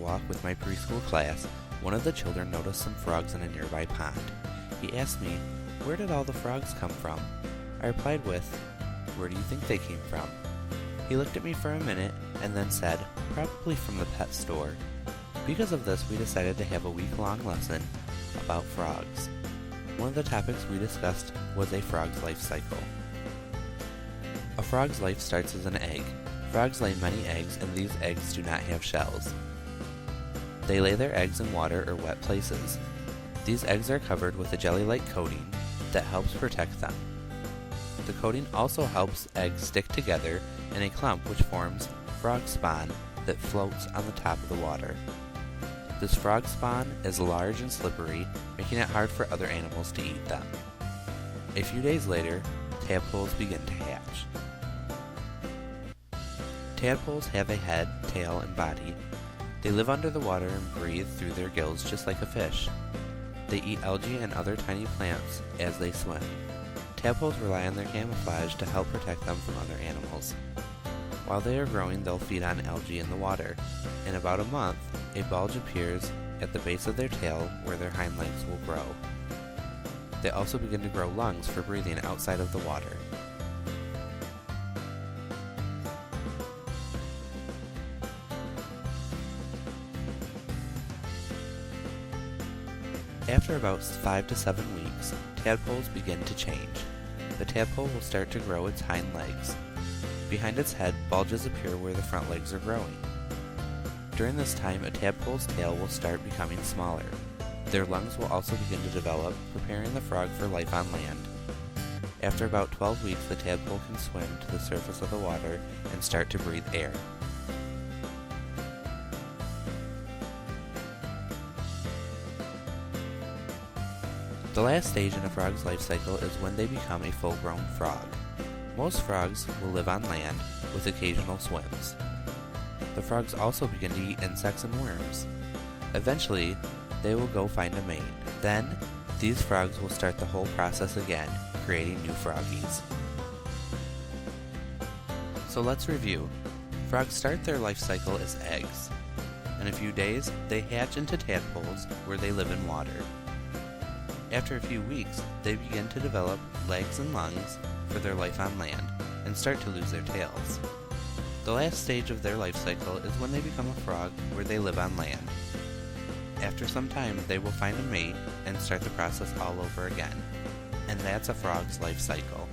walk with my preschool class, one of the children noticed some frogs in a nearby pond. He asked me, "Where did all the frogs come from?" I replied with, "Where do you think they came from?" He looked at me for a minute and then said, "Probably from the pet store." Because of this, we decided to have a week-long lesson about frogs. One of the topics we discussed was a frog's life cycle. A frog's life starts as an egg. Frogs lay many eggs, and these eggs do not have shells. They lay their eggs in water or wet places. These eggs are covered with a jelly-like coating that helps protect them. The coating also helps eggs stick together in a clump which forms frog spawn that floats on the top of the water. This frog spawn is large and slippery, making it hard for other animals to eat them. A few days later, tadpoles begin to hatch. Tadpoles have a head, tail, and body. They live under the water and breathe through their gills just like a fish. They eat algae and other tiny plants as they swim. Tadpoles rely on their camouflage to help protect them from other animals. While they are growing, they'll feed on algae in the water. In about a month, a bulge appears at the base of their tail where their hind legs will grow. They also begin to grow lungs for breathing outside of the water. After about 5 to 7 weeks, tadpoles begin to change. The tadpole will start to grow its hind legs. Behind its head, bulges appear where the front legs are growing. During this time, a tadpole's tail will start becoming smaller. Their lungs will also begin to develop, preparing the frog for life on land. After about 12 weeks, the tadpole can swim to the surface of the water and start to breathe air. The last stage in a frog's life cycle is when they become a full-grown frog. Most frogs will live on land with occasional swims. The frogs also begin to eat insects and worms. Eventually, they will go find a mate. Then, these frogs will start the whole process again, creating new froggies. So let's review. Frogs start their life cycle as eggs. In a few days, they hatch into tadpoles where they live in water. After a few weeks, they begin to develop legs and lungs for their life on land and start to lose their tails. The last stage of their life cycle is when they become a frog where they live on land. After some time, they will find a mate and start the process all over again. And that's a frog's life cycle.